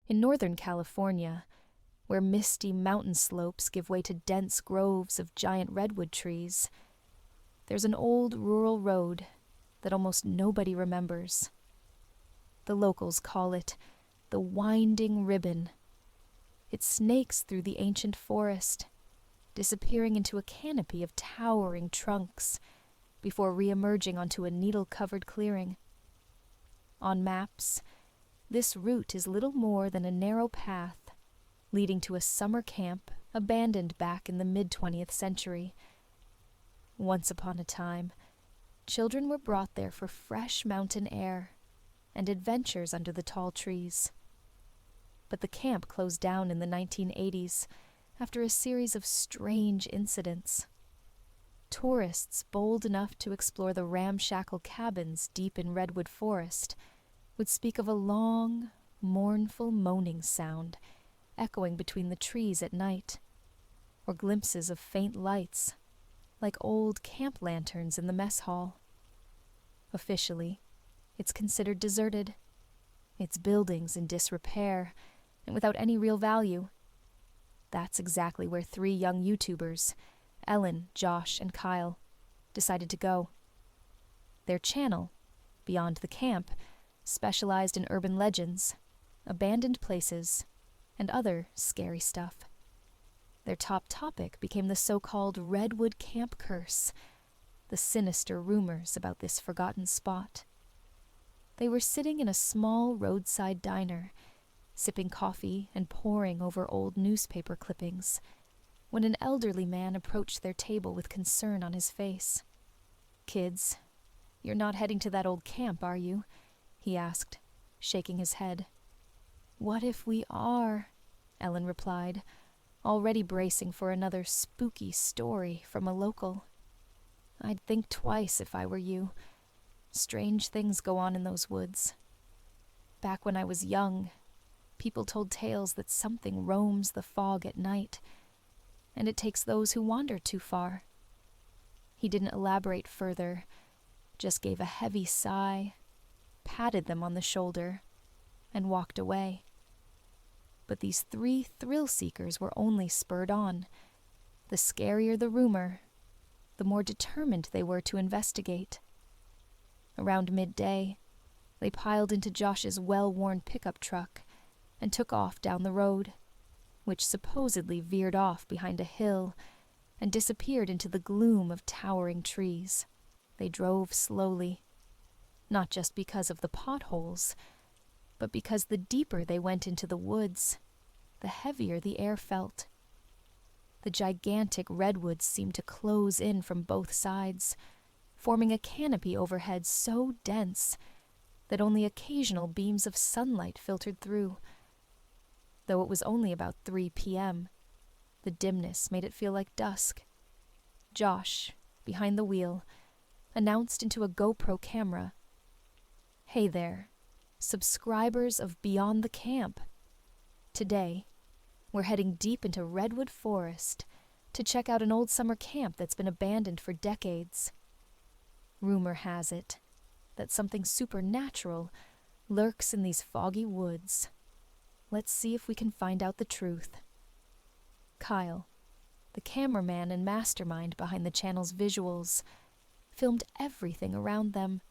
In Northern California, where misty mountain slopes give way to dense groves of giant redwood trees, there's an old rural road that almost nobody remembers. The locals call it the Winding Ribbon. It snakes through the ancient forest, disappearing into a canopy of towering trunks before re-emerging onto a needle-covered clearing. On maps, this route is little more than a narrow path leading to a summer camp abandoned back in the mid-20th century. Once upon a time, children were brought there for fresh mountain air and adventures under the tall trees. But the camp closed down in the 1980s after a series of strange incidents. Tourists bold enough to explore the ramshackle cabins deep in Redwood Forest would speak of a long, mournful moaning sound echoing between the trees at night, or glimpses of faint lights, like old camp lanterns in the mess hall. Officially, it's considered deserted, its buildings in disrepair, and without any real value. That's exactly where 3 young YouTubers, Ellen, Josh, and Kyle, decided to go. Their channel, Beyond the Camp, specialized in urban legends, abandoned places, and other scary stuff. Their top topic became the so-called Redwood Camp Curse, the sinister rumors about this forgotten spot. They were sitting in a small roadside diner, sipping coffee and poring over old newspaper clippings, when an elderly man approached their table with concern on his face. "Kids, you're not heading to that old camp, are you?" he asked, shaking his head. "What if we are?" Ellen replied, already bracing for another spooky story from a local. "I'd think twice if I were you. Strange things go on in those woods. Back when I was young, people told tales that something roams the fog at night, and it takes those who wander too far." He didn't elaborate further, just gave a heavy sigh, patted them on the shoulder, and walked away. But these 3 thrill-seekers were only spurred on. The scarier the rumor, the more determined they were to investigate. Around midday, they piled into Josh's well-worn pickup truck and took off down the road, which supposedly veered off behind a hill and disappeared into the gloom of towering trees. They drove slowly, not just because of the potholes, but because the deeper they went into the woods, the heavier the air felt. The gigantic redwoods seemed to close in from both sides, forming a canopy overhead so dense that only occasional beams of sunlight filtered through. Though it was only about 3 p.m., the dimness made it feel like dusk. Josh, behind the wheel, announced into a GoPro camera, "Hey there, subscribers of Beyond the Camp. Today, we're heading deep into Redwood Forest to check out an old summer camp that's been abandoned for decades. Rumor has it that something supernatural lurks in these foggy woods. Let's see if we can find out the truth." Kyle, the cameraman and mastermind behind the channel's visuals, filmed everything around them.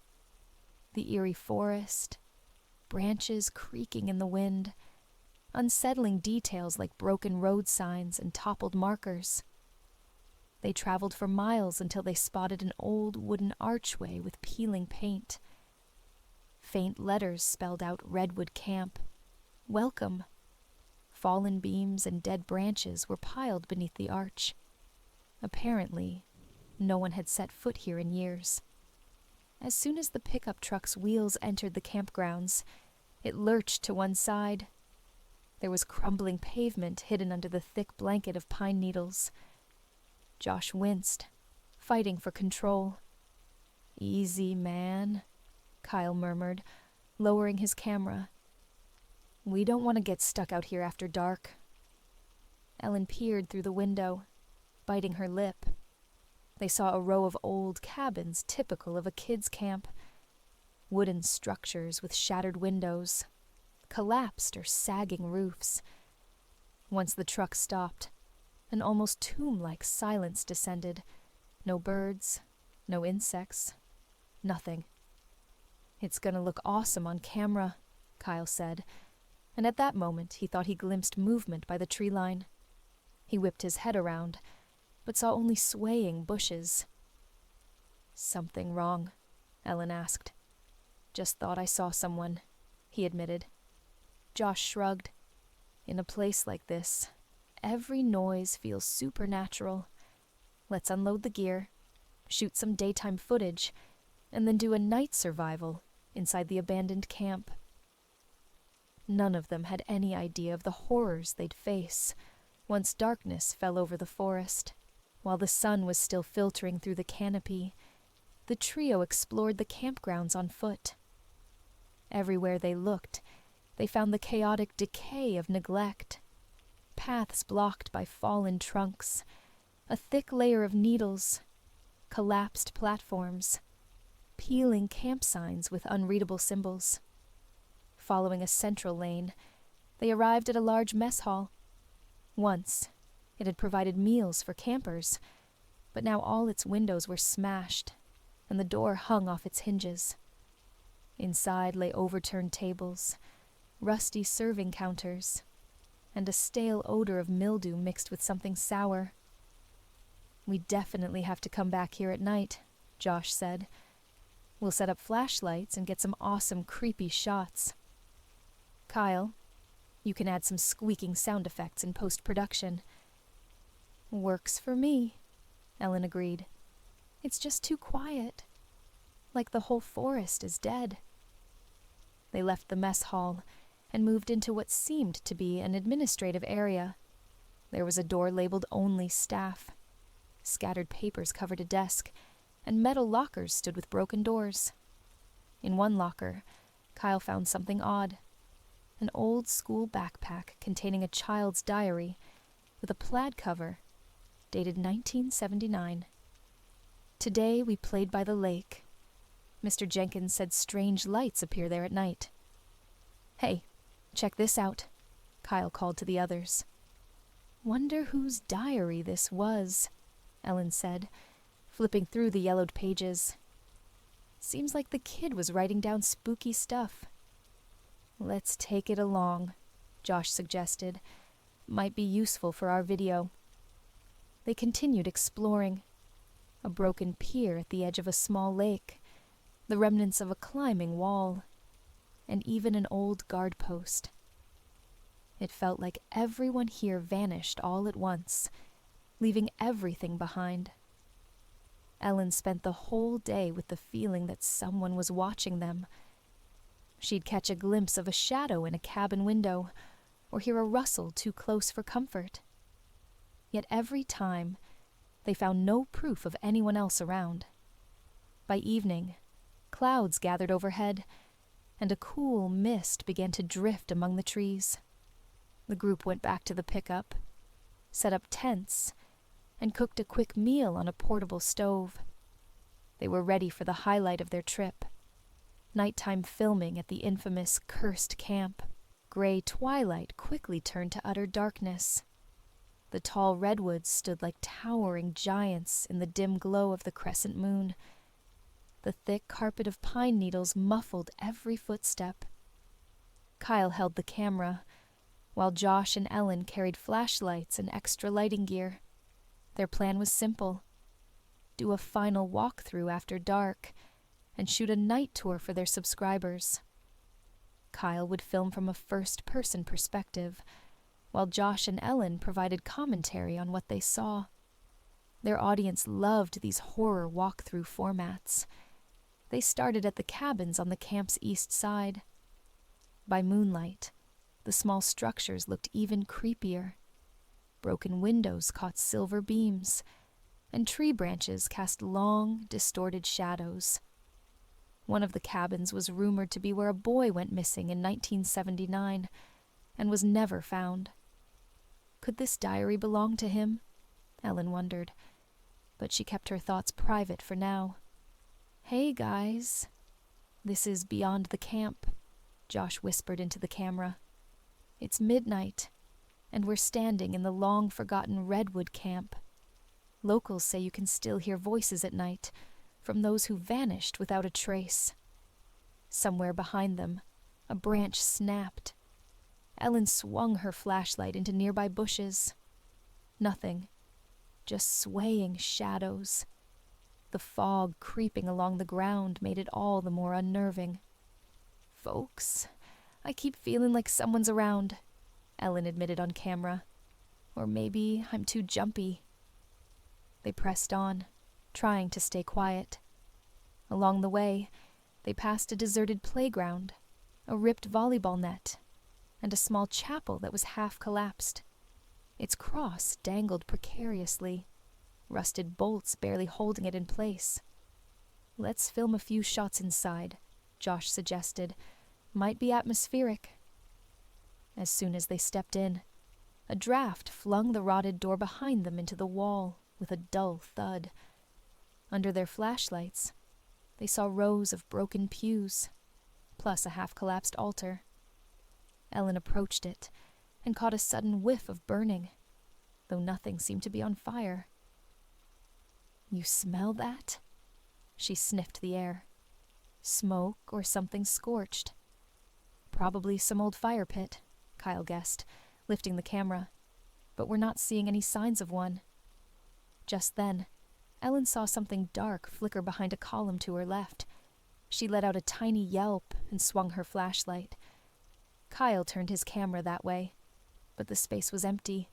The eerie forest, branches creaking in the wind, unsettling details like broken road signs and toppled markers. They traveled for miles until they spotted an old wooden archway with peeling paint. Faint letters spelled out Redwood Camp, "Welcome." Fallen beams and dead branches were piled beneath the arch. Apparently, no one had set foot here in years. As soon as the pickup truck's wheels entered the campgrounds, it lurched to one side. There was crumbling pavement hidden under the thick blanket of pine needles. Josh winced, fighting for control. "Easy, man," Kyle murmured, lowering his camera. "We don't want to get stuck out here after dark." Ellen peered through the window, biting her lip. They saw a row of old cabins typical of a kids' camp. Wooden structures with shattered windows, collapsed or sagging roofs. Once the truck stopped, an almost tomb-like silence descended. No birds, no insects, nothing. "It's gonna look awesome on camera," Kyle said, and at that moment he thought he glimpsed movement by the tree line. He whipped his head around, but saw only swaying bushes. "Something wrong?" Ellen asked. "Just thought I saw someone," he admitted. Josh shrugged. "In a place like this, every noise feels supernatural. Let's unload the gear, shoot some daytime footage, and then do a night survival inside the abandoned camp." None of them had any idea of the horrors they'd face once darkness fell over the forest. While the sun was still filtering through the canopy, the trio explored the campgrounds on foot. Everywhere they looked, they found the chaotic decay of neglect. Paths blocked by fallen trunks, a thick layer of needles, collapsed platforms, peeling camp signs with unreadable symbols. Following a central lane, they arrived at a large mess hall. Once, it had provided meals for campers, but now all its windows were smashed, and the door hung off its hinges. Inside lay overturned tables, rusty serving counters, and a stale odor of mildew mixed with something sour. "We definitely have to come back here at night," Josh said. "We'll set up flashlights and get some awesome creepy shots. Kyle, you can add some squeaking sound effects in post-production." "Works for me," Ellen agreed. "It's just too quiet. Like the whole forest is dead." They left the mess hall and moved into what seemed to be an administrative area. There was a door labeled "Only Staff." Scattered papers covered a desk, and metal lockers stood with broken doors. In one locker, Kyle found something odd. An old school backpack containing a child's diary with a plaid cover, dated 1979. "Today we played by the lake. Mr. Jenkins said strange lights appear there at night." "Hey, check this out," Kyle called to the others. "Wonder whose diary this was," Ellen said, flipping through the yellowed pages. "Seems like the kid was writing down spooky stuff." "Let's take it along," Josh suggested. "Might be useful for our video." They continued exploring. A broken pier at the edge of a small lake, the remnants of a climbing wall, and even an old guard post. It felt like everyone here vanished all at once, leaving everything behind. Ellen spent the whole day with the feeling that someone was watching them. She'd catch a glimpse of a shadow in a cabin window, or hear a rustle too close for comfort. Yet every time, they found no proof of anyone else around. By evening, clouds gathered overhead, and a cool mist began to drift among the trees. The group went back to the pickup, set up tents, and cooked a quick meal on a portable stove. They were ready for the highlight of their trip: nighttime filming at the infamous Cursed Camp. Gray twilight quickly turned to utter darkness. The tall redwoods stood like towering giants in the dim glow of the crescent moon. The thick carpet of pine needles muffled every footstep. Kyle held the camera, while Josh and Ellen carried flashlights and extra lighting gear. Their plan was simple: do a final walkthrough after dark, and shoot a night tour for their subscribers. Kyle would film from a first-person perspective, while Josh and Ellen provided commentary on what they saw. Their audience loved these horror walkthrough formats. They started at the cabins on the camp's east side. By moonlight, the small structures looked even creepier. Broken windows caught silver beams, and tree branches cast long, distorted shadows. One of the cabins was rumored to be where a boy went missing in 1979 and was never found. Could this diary belong to him? Ellen wondered, but she kept her thoughts private for now. "Hey, guys. This is Beyond the Camp. Josh whispered into the camera. "It's midnight, and we're standing in the long-forgotten Redwood camp. Locals say you can still hear voices at night, from those who vanished without a trace." Somewhere behind them, a branch snapped. Ellen swung her flashlight into nearby bushes. Nothing, just swaying shadows. The fog creeping along the ground made it all the more unnerving. "Folks, I keep feeling like someone's around," Ellen admitted on camera. "Or maybe I'm too jumpy." They pressed on, trying to stay quiet. Along the way, they passed a deserted playground, a ripped volleyball net, and a small chapel that was half collapsed. Its cross dangled precariously, rusted bolts barely holding it in place. "Let's film a few shots inside," Josh suggested. "Might be atmospheric." As soon as they stepped in, a draft flung the rotted door behind them into the wall with a dull thud. Under their flashlights, they saw rows of broken pews, plus a half-collapsed altar. Ellen approached it and caught a sudden whiff of burning, though nothing seemed to be on fire. "You smell that?" She sniffed the air. "Smoke or something scorched." "Probably some old fire pit," Kyle guessed, lifting the camera. "But we're not seeing any signs of one." Just then, Ellen saw something dark flicker behind a column to her left. She let out a tiny yelp and swung her flashlight. Kyle turned his camera that way, but the space was empty.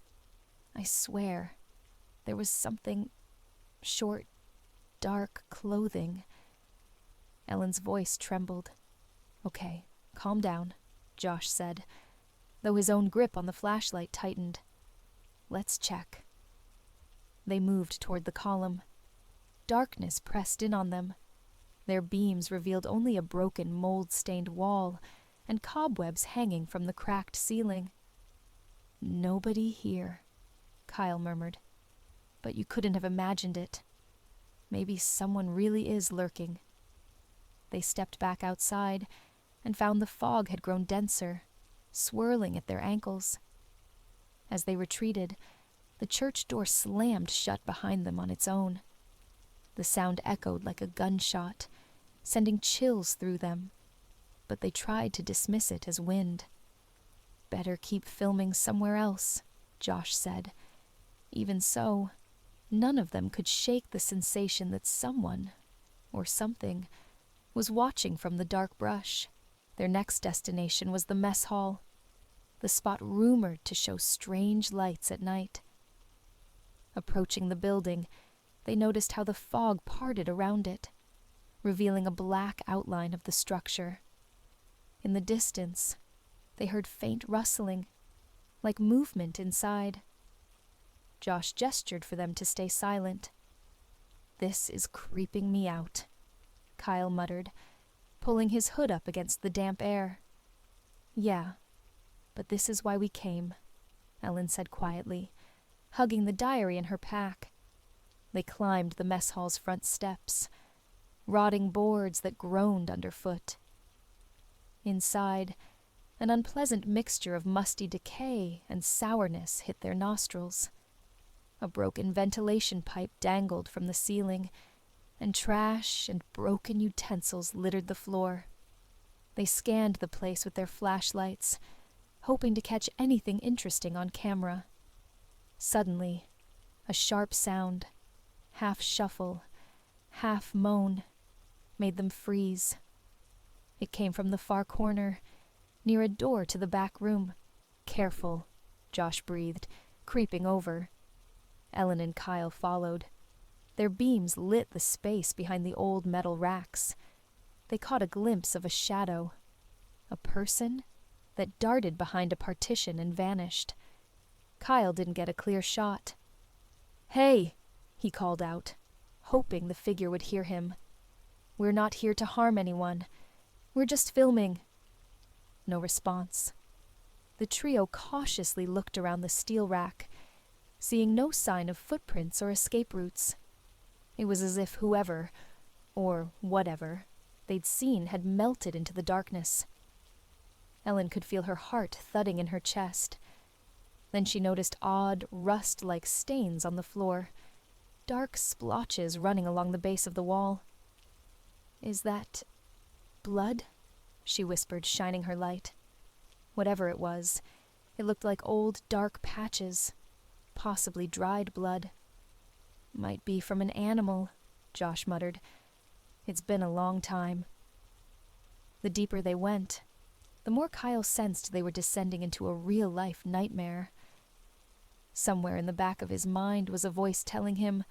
I swear, there was something... short, dark clothing. Ellen's voice trembled. "Okay, calm down," Josh said, though his own grip on the flashlight tightened. "Let's check." They moved toward the column. Darkness pressed in on them. Their beams revealed only a broken, mold-stained wall and cobwebs hanging from the cracked ceiling. "Nobody here," Kyle murmured. "But you couldn't have imagined it. Maybe someone really is lurking." They stepped back outside and found the fog had grown denser, swirling at their ankles. As they retreated, the church door slammed shut behind them on its own. The sound echoed like a gunshot, sending chills through them, but they tried to dismiss it as wind. "Better keep filming somewhere else," Josh said. Even so, none of them could shake the sensation that someone, or something, was watching from the dark brush. Their next destination was the mess hall, the spot rumored to show strange lights at night. Approaching the building, they noticed how the fog parted around it, revealing a black outline of the structure. In the distance, they heard faint rustling, like movement inside. Josh gestured for them to stay silent. "This is creeping me out," Kyle muttered, pulling his hood up against the damp air. "Yeah, but this is why we came," Ellen said quietly, hugging the diary in her pack. They climbed the mess hall's front steps, rotting boards that groaned underfoot. Inside, an unpleasant mixture of musty decay and sourness hit their nostrils. A broken ventilation pipe dangled from the ceiling, and trash and broken utensils littered the floor. They scanned the place with their flashlights, hoping to catch anything interesting on camera. Suddenly, a sharp sound, half shuffle, half moan, made them freeze. It came from the far corner, near a door to the back room. "Careful," Josh breathed, creeping over. Ellen and Kyle followed. Their beams lit the space behind the old metal racks. They caught a glimpse of a shadow, a person that darted behind a partition and vanished. Kyle didn't get a clear shot. "Hey!" he called out, hoping the figure would hear him. "We're not here to harm anyone. We're just filming." No response. The trio cautiously looked around the steel rack, seeing no sign of footprints or escape routes. It was as if whoever, or whatever, they'd seen had melted into the darkness. Ellen could feel her heart thudding in her chest. Then she noticed odd, rust-like stains on the floor, dark splotches running along the base of the wall. "Is that blood?" she whispered, shining her light. Whatever it was, it looked like old, dark patches, possibly dried blood. "Might be from an animal," Josh muttered. "It's been a long time." The deeper they went, the more Kyle sensed they were descending into a real-life nightmare. Somewhere in the back of his mind was a voice telling him,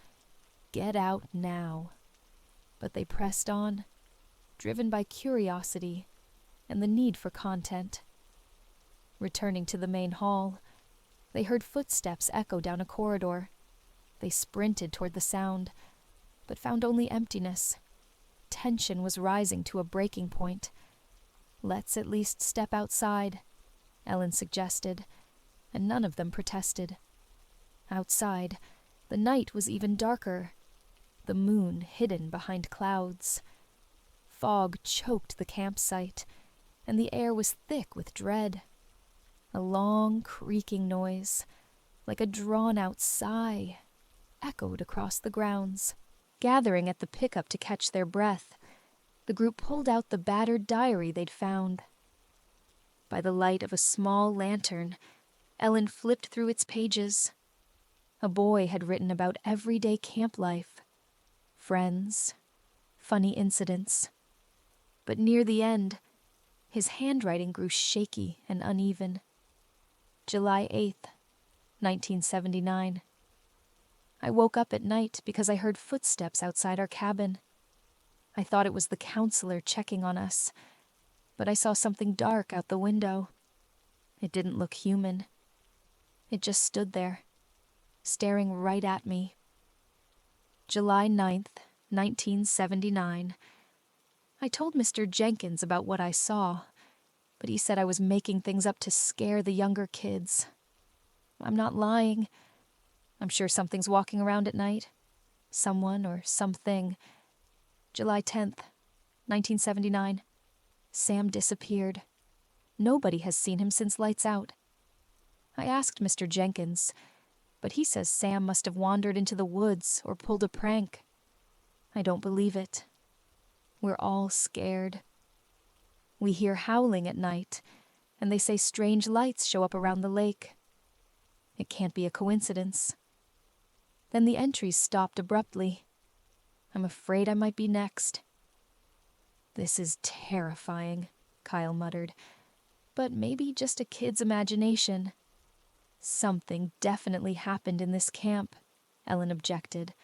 "Get out now." But they pressed on, driven by curiosity and the need for content. Returning to the main hall, they heard footsteps echo down a corridor. They sprinted toward the sound, but found only emptiness. Tension was rising to a breaking point. "Let's at least step outside," Ellen suggested, and none of them protested. Outside, the night was even darker, the moon hidden behind clouds. Fog choked the campsite, and the air was thick with dread. A long, creaking noise, like a drawn-out sigh, echoed across the grounds. Gathering at the pickup to catch their breath, the group pulled out the battered diary they'd found. By the light of a small lantern, Ellen flipped through its pages. A boy had written about everyday camp life, friends, funny incidents. But near the end, his handwriting grew shaky and uneven. July 8th, 1979. "I woke up at night because I heard footsteps outside our cabin. I thought it was the counselor checking on us, but I saw something dark out the window. It didn't look human. It just stood there, staring right at me." July 9th, 1979. "I told Mr. Jenkins about what I saw, but he said I was making things up to scare the younger kids. I'm not lying. I'm sure something's walking around at night. Someone or something." July 10th, 1979. "Sam disappeared. Nobody has seen him since lights out. I asked Mr. Jenkins, but he says Sam must have wandered into the woods or pulled a prank. I don't believe it. We're all scared. We hear howling at night, and they say strange lights show up around the lake. It can't be a coincidence." Then the entries stopped abruptly. "I'm afraid I might be next." "This is terrifying," Kyle muttered. "But maybe just a kid's imagination." "Something definitely happened in this camp," Ellen objected.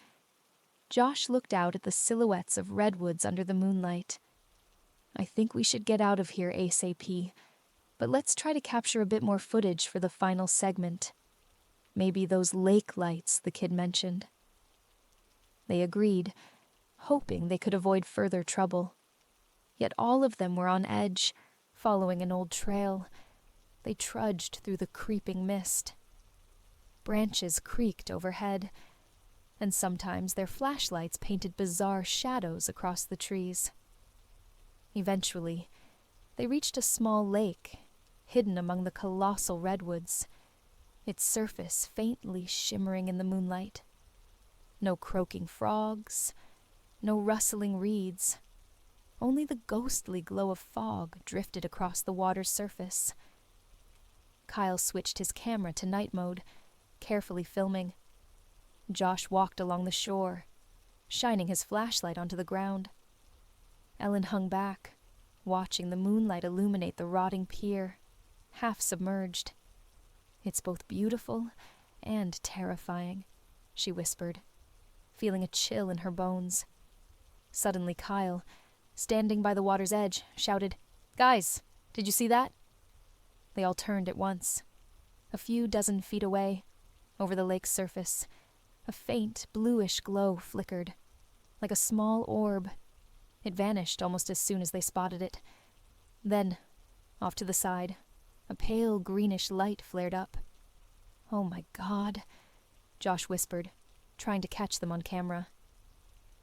Josh looked out at the silhouettes of redwoods under the moonlight. "I think we should get out of here ASAP, but let's try to capture a bit more footage for the final segment. Maybe those lake lights the kid mentioned." They agreed, hoping they could avoid further trouble. Yet all of them were on edge, following an old trail. They trudged through the creeping mist. Branches creaked overhead, and sometimes their flashlights painted bizarre shadows across the trees. Eventually, they reached a small lake, hidden among the colossal redwoods, its surface faintly shimmering in the moonlight. No croaking frogs, no rustling reeds. Only the ghostly glow of fog drifted across the water's surface. Kyle switched his camera to night mode, carefully filming. Josh walked along the shore, shining his flashlight onto the ground. Ellen hung back, watching the moonlight illuminate the rotting pier, half submerged. "It's both beautiful and terrifying," she whispered, feeling a chill in her bones. Suddenly Kyle, standing by the water's edge, shouted, "Guys, did you see that?" They all turned at once. A few dozen feet away, over the lake's surface, a faint bluish glow flickered, like a small orb. It vanished almost as soon as they spotted it. Then, off to the side, a pale greenish light flared up. "Oh my God," Josh whispered, trying to catch them on camera.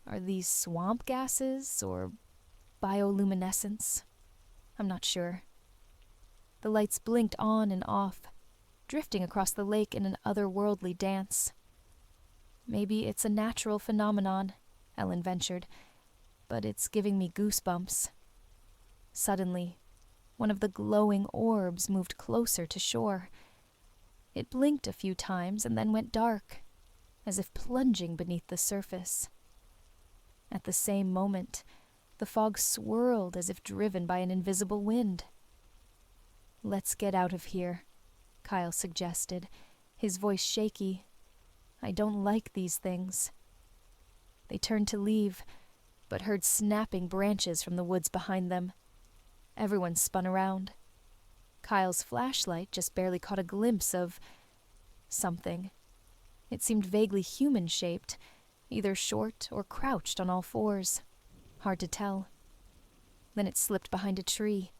"Are these swamp gases or bioluminescence? I'm not sure." The lights blinked on and off, drifting across the lake in an otherworldly dance. Maybe it's a natural phenomenon, Ellen ventured, but it's giving me goosebumps. Suddenly, one of the glowing orbs moved closer to shore. It blinked a few times and then went dark, as if plunging beneath the surface. At the same moment, the fog swirled as if driven by an invisible wind. "Let's get out of here," Kyle suggested, his voice shaky. "I don't like these things." They turned to leave, but heard snapping branches from the woods behind them. Everyone spun around. Kyle's flashlight just barely caught a glimpse of something. It seemed vaguely human-shaped, either short or crouched on all fours. Hard to tell. Then it slipped behind a tree.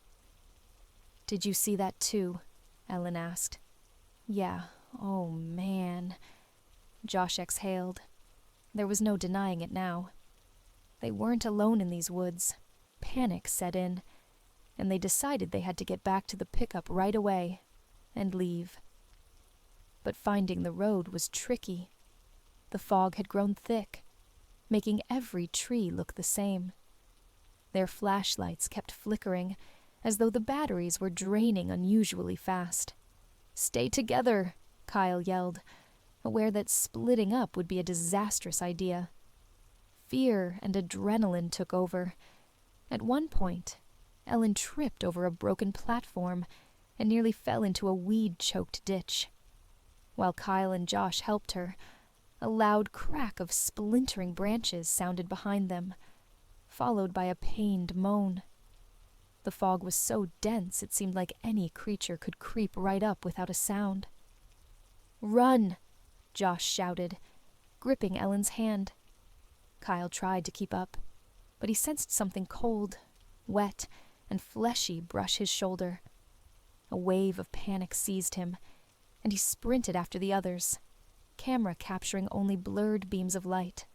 "Did you see that too?" Ellen asked. "Yeah, oh man." Josh exhaled. There was no denying it now. They weren't alone in these woods. Panic set in, and they decided they had to get back to the pickup right away and leave. But finding the road was tricky. The fog had grown thick, making every tree look the same. Their flashlights kept flickering, as though the batteries were draining unusually fast. "Stay together," Kyle yelled, aware that splitting up would be a disastrous idea. Fear and adrenaline took over. At one point, Ellen tripped over a broken platform and nearly fell into a weed-choked ditch. While Kyle and Josh helped her, a loud crack of splintering branches sounded behind them, followed by a pained moan. The fog was so dense it seemed like any creature could creep right up without a sound. "Run!" Josh shouted, gripping Ellen's hand. Kyle tried to keep up, but he sensed something cold, wet, and fleshy brush his shoulder. A wave of panic seized him, and he sprinted after the others, camera capturing only blurred beams of light.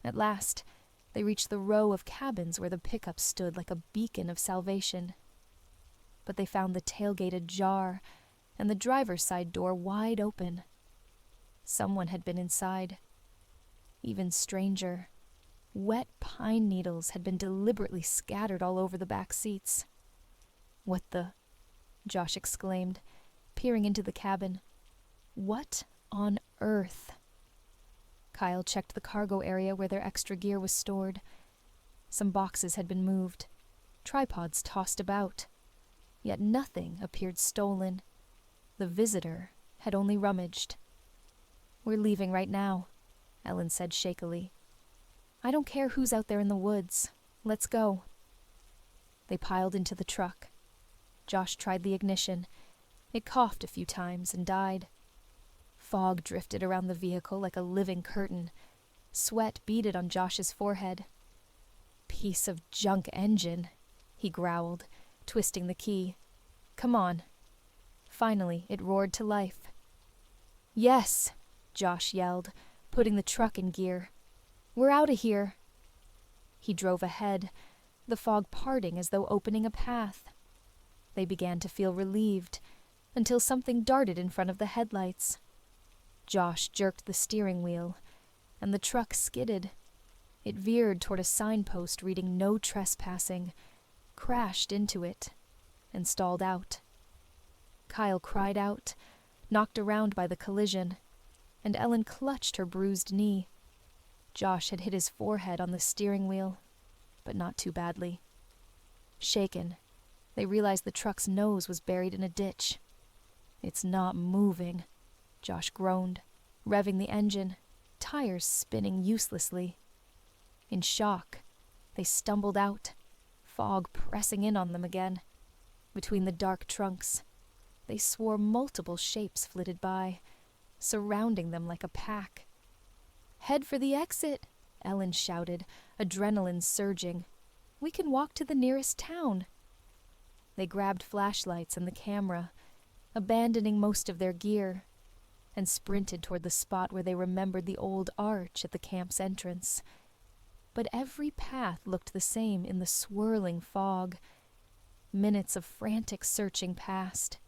At last, they reached the row of cabins where the pickup stood like a beacon of salvation. But they found the tailgate ajar and the driver's side door wide open. Someone had been inside. Even stranger, wet pine needles had been deliberately scattered all over the back seats. "What the?" Josh exclaimed, peering into the cabin. "What on earth?" Kyle checked the cargo area where their extra gear was stored. Some boxes had been moved, tripods tossed about, yet nothing appeared stolen. The visitor had only rummaged. "We're leaving right now," Ellen said shakily. "I don't care who's out there in the woods. Let's go." They piled into the truck. Josh tried the ignition. It coughed a few times and died. Fog drifted around the vehicle like a living curtain. Sweat beaded on Josh's forehead. "Piece of junk engine," he growled, twisting the key. "Come on." Finally, it roared to life. "Yes!" Josh yelled, putting the truck in gear. "We're out of here." He drove ahead, the fog parting as though opening a path. They began to feel relieved, until something darted in front of the headlights. Josh jerked the steering wheel, and the truck skidded. It veered toward a signpost reading "No Trespassing," crashed into it, and stalled out. Kyle cried out, knocked around by the collision, and Ellen clutched her bruised knee. Josh had hit his forehead on the steering wheel, but not too badly. Shaken, they realized the truck's nose was buried in a ditch. "It's not moving," Josh groaned, revving the engine, tires spinning uselessly. In shock, they stumbled out, fog pressing in on them again. Between the dark trunks, they swore multiple shapes flitted by, surrounding them like a pack. "Head for the exit," Ellen shouted, adrenaline surging. "We can walk to the nearest town." They grabbed flashlights and the camera, abandoning most of their gear, and sprinted toward the spot where they remembered the old arch at the camp's entrance. But every path looked the same in the swirling fog. Minutes of frantic searching passed,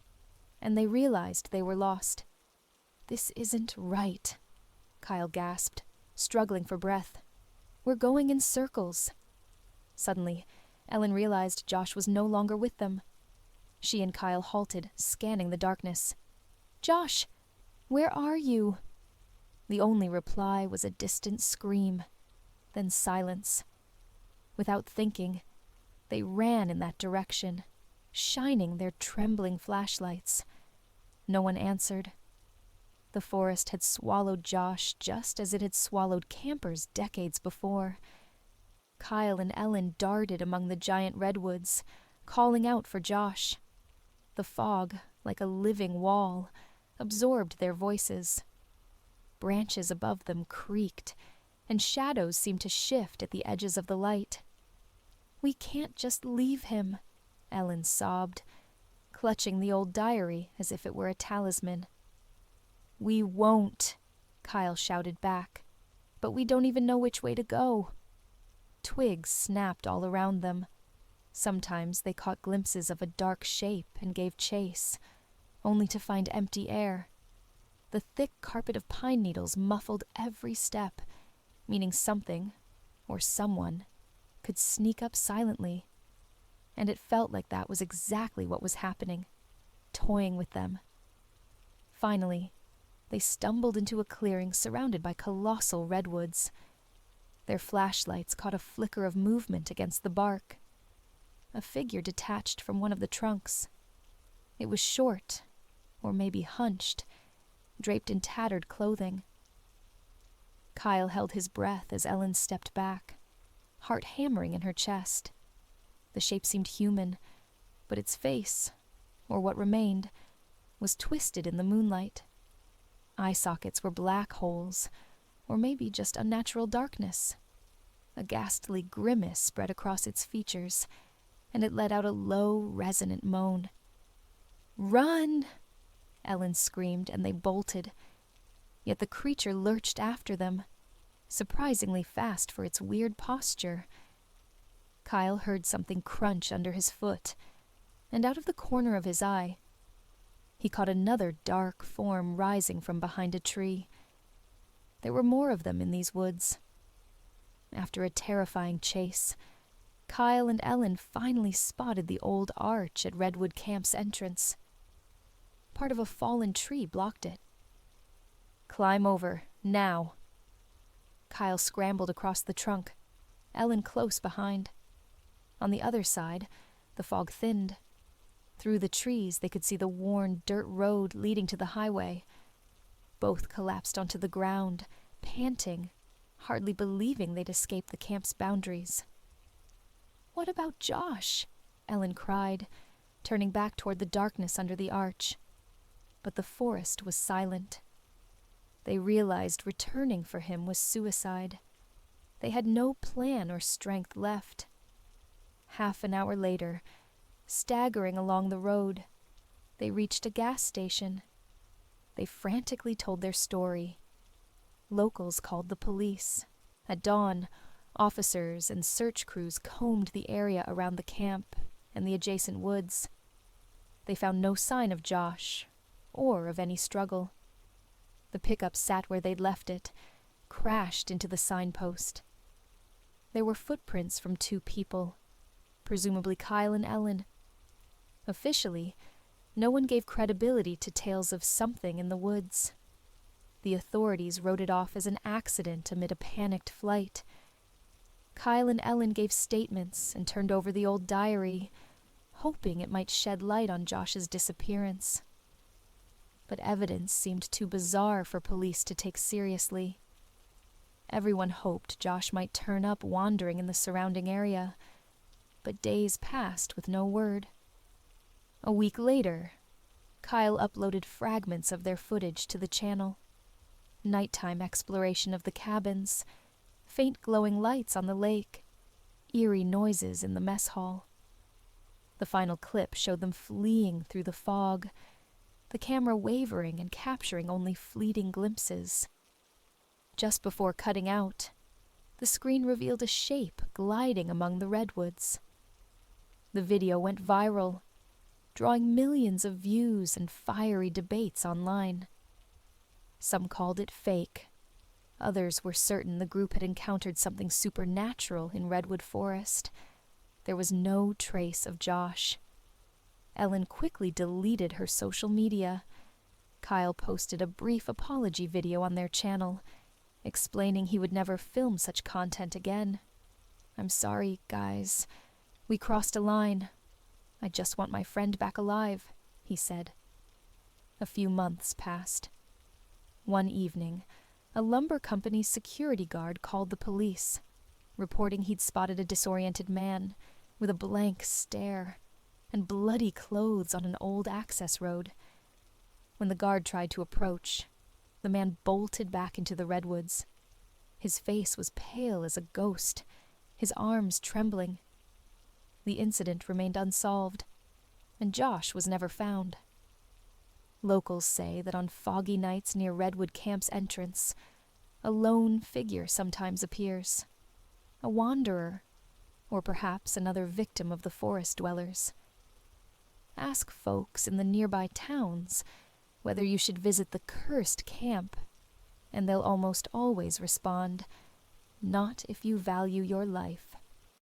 and they realized they were lost. "This isn't right," Kyle gasped, struggling for breath. "We're going in circles." Suddenly, Ellen realized Josh was no longer with them. She and Kyle halted, scanning the darkness. "Josh, where are you?" The only reply was a distant scream, then silence. Without thinking, they ran in that direction, shining their trembling flashlights. No one answered. The forest had swallowed Josh just as it had swallowed campers decades before. Kyle and Ellen darted among the giant redwoods, calling out for Josh. The fog, like a living wall, absorbed their voices. Branches above them creaked, and shadows seemed to shift at the edges of the light. "We can't just leave him," Ellen sobbed, clutching the old diary as if it were a talisman. "We won't," Kyle shouted back, "but we don't even know which way to go." Twigs snapped all around them. Sometimes they caught glimpses of a dark shape and gave chase, only to find empty air. The thick carpet of pine needles muffled every step, meaning something, or someone, could sneak up silently. And it felt like that was exactly what was happening, toying with them. Finally, they stumbled into a clearing surrounded by colossal redwoods. Their flashlights caught a flicker of movement against the bark. A figure detached from one of the trunks. It was short, or maybe hunched, draped in tattered clothing. Kyle held his breath as Ellen stepped back, heart hammering in her chest. The shape seemed human, but its face, or what remained, was twisted in the moonlight. Eye sockets were black holes, or maybe just unnatural darkness. A ghastly grimace spread across its features, and it let out a low, resonant moan. "Run!" Ellen screamed, and they bolted. Yet the creature lurched after them, surprisingly fast for its weird posture. Kyle heard something crunch under his foot, and out of the corner of his eye, he caught another dark form rising from behind a tree. There were more of them in these woods. After a terrifying chase, Kyle and Ellen finally spotted the old arch at Redwood Camp's entrance. Part of a fallen tree blocked it. "Climb over, now." Kyle scrambled across the trunk, Ellen close behind. On the other side, the fog thinned. Through the trees, they could see the worn dirt road leading to the highway. Both collapsed onto the ground, panting, hardly believing they'd escaped the camp's boundaries. "What about Josh?" Ellen cried, turning back toward the darkness under the arch. But the forest was silent. They realized returning for him was suicide. They had no plan or strength left. Half an hour later, staggering along the road, they reached a gas station. They frantically told their story. Locals called the police. At dawn, officers and search crews combed the area around the camp and the adjacent woods. They found no sign of Josh, or of any struggle. The pickup sat where they'd left it, crashed into the signpost. There were footprints from two people, presumably Kyle and Ellen. Officially, no one gave credibility to tales of something in the woods. The authorities wrote it off as an accident amid a panicked flight. Kyle and Ellen gave statements and turned over the old diary, hoping it might shed light on Josh's disappearance. But evidence seemed too bizarre for police to take seriously. Everyone hoped Josh might turn up wandering in the surrounding area, but days passed with no word. A week later, Kyle uploaded fragments of their footage to the channel. Nighttime exploration of the cabins, faint glowing lights on the lake, eerie noises in the mess hall. The final clip showed them fleeing through the fog, the camera wavering and capturing only fleeting glimpses. Just before cutting out, the screen revealed a shape gliding among the redwoods. The video went viral, drawing millions of views and fiery debates online. Some called it fake. Others were certain the group had encountered something supernatural in Redwood Forest. There was no trace of Josh. Ellen quickly deleted her social media. Kyle posted a brief apology video on their channel, explaining he would never film such content again. "I'm sorry, guys. We crossed a line. I just want my friend back alive," he said. A few months passed. One evening, a lumber company's security guard called the police, reporting he'd spotted a disoriented man with a blank stare and bloody clothes on an old access road. When the guard tried to approach, the man bolted back into the redwoods. His face was pale as a ghost, his arms trembling. The incident remained unsolved, and Josh was never found. Locals say that on foggy nights near Redwood Camp's entrance, a lone figure sometimes appears, a wanderer, or perhaps another victim of the forest dwellers. Ask folks in the nearby towns whether you should visit the cursed camp, and they'll almost always respond, "Not if you value your life."